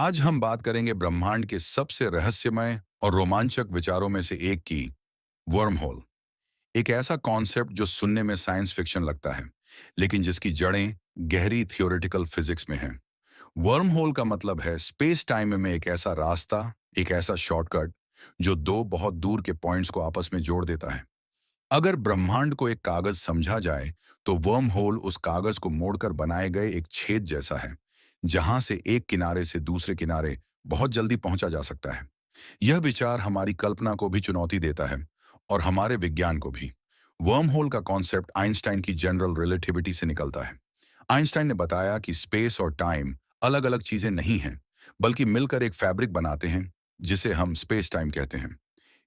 आज हम बात करेंगे ब्रह्मांड के सबसे रहस्यमय और रोमांचक विचारों में से एक की वर्म होल। एक ऐसा कॉन्सेप्ट जो सुनने में साइंस फिक्शन लगता है, लेकिन जिसकी जड़ें गहरी थियोरेटिकल फिजिक्स में हैं। वर्म होल का मतलब है स्पेस टाइम में एक ऐसा रास्ता, एक ऐसा शॉर्टकट जो दो बहुत दूर के पॉइंट्स को आपस में जोड़ देता है। अगर ब्रह्मांड को एक कागज समझा जाए, तो वर्म होल उस कागज को मोड़कर बनाए गए एक छेद जैसा है, जहां से एक किनारे से दूसरे किनारे बहुत जल्दी पहुंचा जा सकता है। यह विचार हमारी कल्पना को भी चुनौती देता है और हमारे विज्ञान को भी। वर्म होल का कॉन्सेप्ट आइंस्टाइन की जनरल रिलेटिविटी से निकलता है। आइंस्टाइन ने बताया कि स्पेस और टाइम अलग अलग चीजें नहीं हैं, बल्कि मिलकर एक फैब्रिक बनाते हैं, जिसे हम स्पेस टाइम कहते हैं।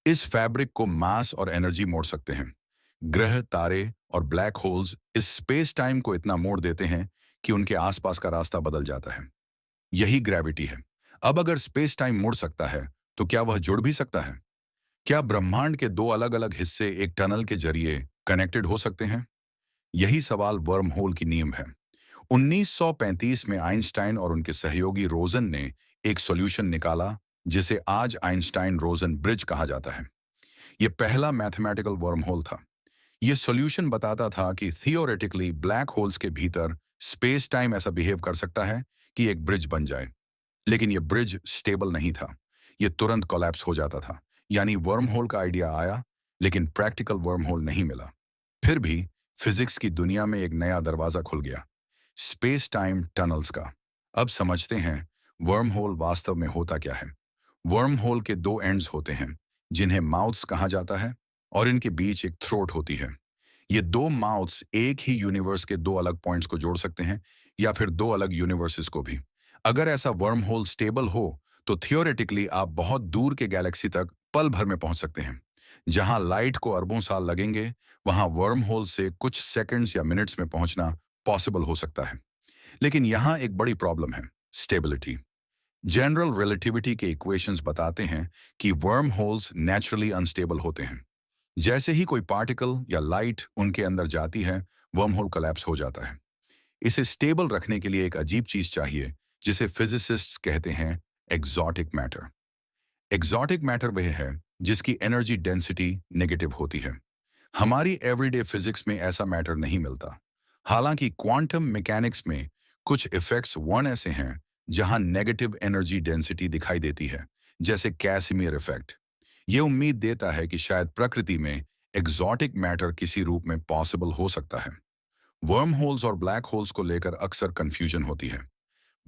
इस फैब्रिक को मास और एनर्जी मोड़ सकते हैं। ग्रह, तारे और ब्लैक होल्स इस स्पेस टाइम को इतना मोड़ देते हैं कि उनके आसपास का रास्ता बदल जाता है। यही ग्रेविटी है। अब अगर स्पेस टाइम मुड़ सकता है, तो क्या वह जुड़ भी सकता है? क्या ब्रह्मांड के दो अलग अलग हिस्से एक टनल के जरिए कनेक्टेड हो सकते हैं? यही सवाल वर्म होल की नींव है। 1935 में आइंस्टाइन और उनके सहयोगी रोजन ने एक सॉल्यूशन निकाला, जिसे आज आइंस्टाइन रोजन ब्रिज कहा जाता है। यह पहला मैथमेटिकल वर्म होल था। यह सॉल्यूशन बताता था कि थियोरेटिकली ब्लैक होल्स के भीतर स्पेस टाइम ऐसा बिहेव कर सकता है कि एक ब्रिज बन जाए। लेकिन यह ब्रिज स्टेबल नहीं था। यह तुरंत कोलैप्स हो जाता था। यानी वर्म होल का आइडिया आया, लेकिन प्रैक्टिकल वर्म होल नहीं मिला। फिर भी फिजिक्स की दुनिया में एक नया दरवाजा खुल गया, स्पेस टाइम टनल्स का। अब समझते हैं वर्म होल वास्तव में होता क्या है। वर्म होल के दो एंड्स होते हैं, जिन्हें माउथ्स कहा जाता है, और इनके बीच एक थ्रोट होती है। ये दो माउथ्स एक ही यूनिवर्स के दो अलग पॉइंट्स को जोड़ सकते हैं, या फिर दो अलग यूनिवर्सेस को भी। अगर ऐसा वर्म होल स्टेबल हो, तो थियोरेटिकली आप बहुत दूर के गैलेक्सी तक पल भर में पहुंच सकते हैं। जहां लाइट को अरबों साल लगेंगे, वहां वर्म होल से कुछ सेकंड्स या मिनट्स में पहुंचना पॉसिबल हो सकता है। लेकिन यहां एक बड़ी प्रॉब्लम है, स्टेबिलिटी। जनरल रिलेटिविटी के इक्वेशंस बताते हैं कि वर्म होल्स नेचुरली अनस्टेबल होते हैं। जैसे ही कोई पार्टिकल या लाइट उनके अंदर जाती है, वर्म होल कोलैप्स हो जाता है। इसे स्टेबल रखने के लिए एक अजीब चीज चाहिए, जिसे फिजिसिस्ट्स कहते हैं एक्सोटिक मैटर। एक्सोटिक मैटर वह है जिसकी एनर्जी डेंसिटी नेगेटिव होती है। हमारी एवरीडे फिजिक्स में ऐसा मैटर नहीं मिलता। हालांकि क्वांटम मैकेनिक्स में कुछ इफेक्ट्स वन ऐसे हैं जहां नेगेटिव एनर्जी डेंसिटी दिखाई देती है, जैसे कैसिमिर इफेक्ट। ये उम्मीद देता है कि शायद प्रकृति में एक्सोटिक मैटर किसी रूप में पॉसिबल हो सकता है। वर्म होल्स और ब्लैक होल्स को लेकर अक्सर कंफ्यूजन होती है।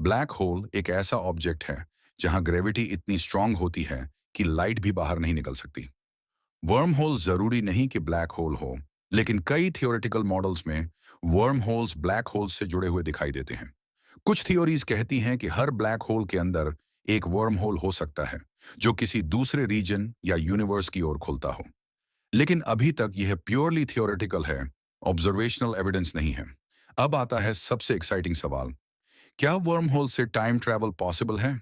ब्लैक होल एक ऐसा ऑब्जेक्ट है जहां ग्रेविटी इतनी स्ट्रांग होती है कि लाइट भी बाहर नहीं निकल सकती। वर्म होल जरूरी नहीं कि ब्लैक होल हो, लेकिन कई थियोरेटिकल मॉडल्स में वर्म होल्स ब्लैक होल्स से जुड़े हुए दिखाई देते हैं। कुछ थियोरीज कहती हैं कि हर ब्लैक होल के अंदर एक वर्म होल हो सकता है, जो किसी दूसरे रीजन या यूनिवर्स की ओर खुलता हो। लेकिन अभी तक यह प्योरली थियोरेटिकल है, ऑब्जर्वेशनल एविडेंस नहीं है। अब आता है सबसे एक्साइटिंग सवाल, क्या वर्म होल से टाइम ट्रैवल पॉसिबल है?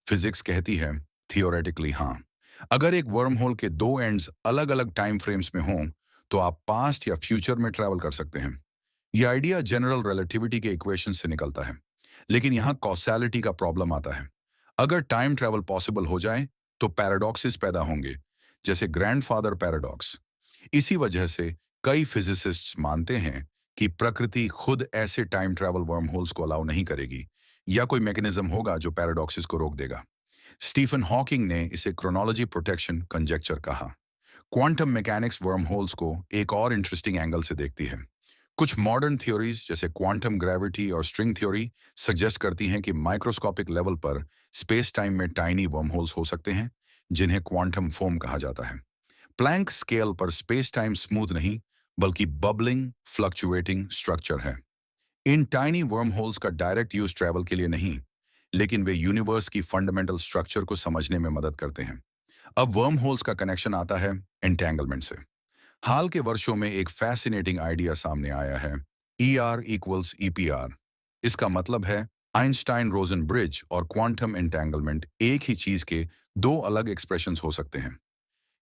फिजिक्स कहती है थियोरेटिकली हाँ। अगर एक वर्म होल के दो एंड्स अलग अलग टाइम फ्रेम्स में हों, तो आप पास्ट या फ्यूचर में ट्रैवल कर सकते हैं। यह आइडिया जनरल रिलेटिविटी के इक्वेशन से निकलता है। लेकिन यहाँ कॉसेलिटी का प्रॉब्लम आता है। अगर टाइम ट्रैवल पॉसिबल हो जाए, तो पैराडॉक्सेस पैदा होंगे, जैसे ग्रैंडफादर पैराडॉक्स। इसी वजह से कई फिजिसिस्ट्स मानते हैं कि प्रकृति खुद ऐसे टाइम ट्रैवल वर्म होल्स को अलाउ नहीं करेगी, या कोई मैकेनिज्म होगा जो पैराडॉक्सेस को रोक देगा। स्टीफन हॉकिंग ने इसे क्रोनोलॉजी प्रोटेक्शन कंजेक्चर कहा। क्वांटम मैकेनिक्स वर्म होल्स को एक और इंटरेस्टिंग एंगल से देखती है। कुछ मॉडर्न थ्योरीज जैसे क्वांटम ग्रेविटी और स्ट्रिंग थ्योरी सजेस्ट करती हैं कि माइक्रोस्कोपिक लेवल पर स्पेस टाइम में टाइनी वर्म होल्स हो सकते हैं, जिन्हें क्वांटम फोम कहा जाता है। प्लैंक स्केल पर स्पेस टाइम स्मूथ नहीं, बल्कि बबलिंग फ्लक्चुएटिंग स्ट्रक्चर है। इन टाइनी वर्म होल्स का डायरेक्ट यूज ट्रैवल के लिए नहीं, लेकिन वे यूनिवर्स की फंडामेंटल स्ट्रक्चर को समझने में मदद करते हैं। अब वर्म होल्स का कनेक्शन आता है एंटेंगलमेंट से। हाल के वर्षों में एक फैसिनेटिंग आइडिया सामने आया है, ER=EPR। इसका मतलब है आइंस्टाइन रोजन ब्रिज और क्वांटम एंटेंगलमेंट एक ही चीज के दो अलग एक्सप्रेशंस हो सकते हैं।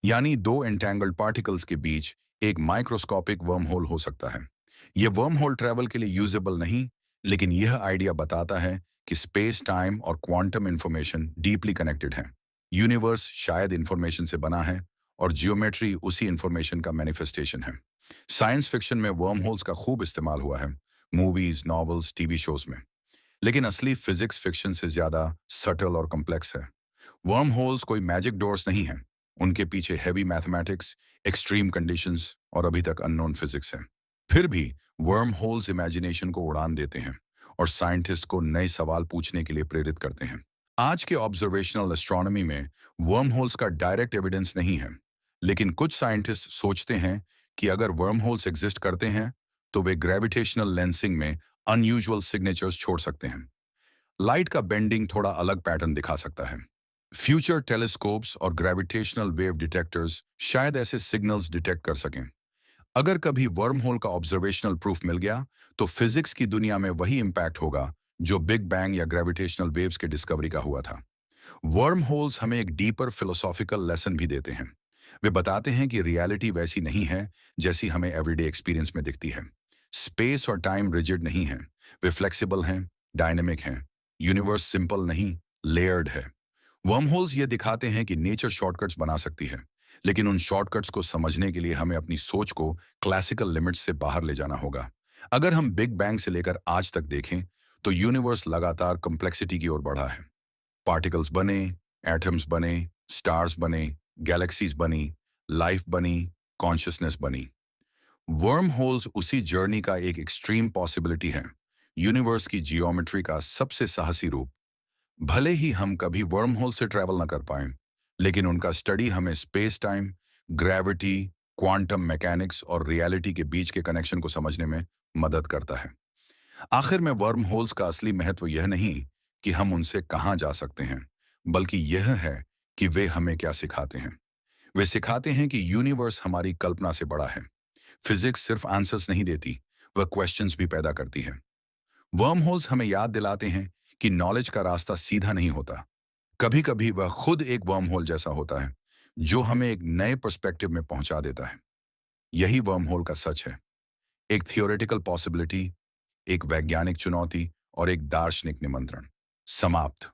यानी दो एंटेंगल्ड पार्टिकल्स के बीच एक माइक्रोस्कोपिक वर्म होल हो सकता है। यह वर्म होल ट्रैवल के लिए यूजेबल नहीं, लेकिन यह आइडिया बताता है कि स्पेस टाइम और क्वांटम इंफॉर्मेशन डीपली कनेक्टेड हैं। यूनिवर्स शायद इंफॉर्मेशन से बना है और जियोमेट्री उसी इंफॉर्मेशन का मैनिफेस्टेशन है। साइंस फिक्शन में वर्म होल्स का खूब इस्तेमाल हुआ है, मूवीज, नॉवेल्स, टीवी शोज में। लेकिन असली फिजिक्स फिक्शन से ज्यादा सटल और कॉम्प्लेक्स है। वर्म होल्स कोई मैजिक डोर्स नहीं हैं। उनके पीछे हैवी मैथमेटिक्स, एक्सट्रीम कंडीशंस और अभी तक अननोन फिजिक्स है। फिर भी वर्म होल्स इमेजिनेशन को उड़ान देते हैं और साइंटिस्ट को नए सवाल पूछने के लिए प्रेरित करते हैं। आज के ऑब्जर्वेशनल एस्ट्रोनॉमी में वर्म होल्स का डायरेक्ट एविडेंस नहीं है, लेकिन कुछ साइंटिस्ट सोचते हैं कि अगर वर्म होल्स एग्जिस्ट करते हैं तो वे ग्रेविटेशनल लेंसिंग में अनयूजुअल सिग्नेचर्स छोड़ सकते हैं। लाइट का बेंडिंग थोड़ा अलग पैटर्न दिखा सकता है। फ्यूचर टेलीस्कोप्स और ग्रेविटेशनल वेव डिटेक्टर्स शायद ऐसे सिग्नल्स डिटेक्ट कर सकें। अगर कभी वर्म होल का ऑब्जर्वेशनल प्रूफ मिल गया तो फिजिक्स की दुनिया में वही इंपैक्ट होगा जो बिग बैंग या ग्रेविटेशनल वेव्स के डिस्कवरी का हुआ था। वर्म होल्स हमें एक डीपर फिलोसॉफिकल लेसन भी देते हैं। वे बताते हैं कि रियलिटी वैसी नहीं है जैसी हमें एवरीडे एक्सपीरियंस में दिखती है। स्पेस और टाइम रिजिड नहीं है, वे फ्लेक्सिबल हैं, डायनेमिक हैं। यूनिवर्स सिंपल नहीं, लेयर्ड है। वर्म होल्स ये दिखाते हैं कि नेचर शॉर्टकट्स बना सकती है, लेकिन उन शॉर्टकट्स को समझने के लिए हमें अपनी सोच को क्लासिकल लिमिट्स से बाहर ले जाना होगा। अगर हम बिग बैंग से लेकर आज तक देखें तो यूनिवर्स लगातार कॉम्प्लेक्सिटी की ओर बढ़ा है। पार्टिकल्स बने, एटम्स बने, स्टार्स बने, गैलेक्सीज बनी, लाइफ बनी, कॉन्शियसनेस बनी। वर्म होल्स उसी जर्नी का एक एक्सट्रीम पॉसिबिलिटी है, यूनिवर्स की जियोमेट्री का सबसे साहसी रूप। भले ही हम कभी वर्म होल से ट्रैवल न कर पाएं, लेकिन उनका स्टडी हमें space time, gravity, quantum mechanics और रियलिटी के बीच के कनेक्शन को समझने में मदद करता है। आखिर में वर्म होल्स का असली महत्व यह नहीं कि हम उनसे कहाँ जा सकते हैं, बल्कि यह है कि वे हमें क्या सिखाते हैं। वे सिखाते हैं कि यूनिवर्स हमारी कल्पना से बड़ा है। फिजिक्स सिर्फ आंसर्स नहीं देती, वह क्वेश्चंस भी पैदा करती है। वर्म होल्स हमें याद दिलाते हैं कि नॉलेज का रास्ता सीधा नहीं होता। कभी कभी वह खुद एक वर्म होल जैसा होता है, जो हमें एक नए पर्सपेक्टिव में पहुंचा देता है। यही वर्म होल का सच है, एक थियोरेटिकल पॉसिबिलिटी, एक वैज्ञानिक चुनौती और एक दार्शनिक निमंत्रण। समाप्त।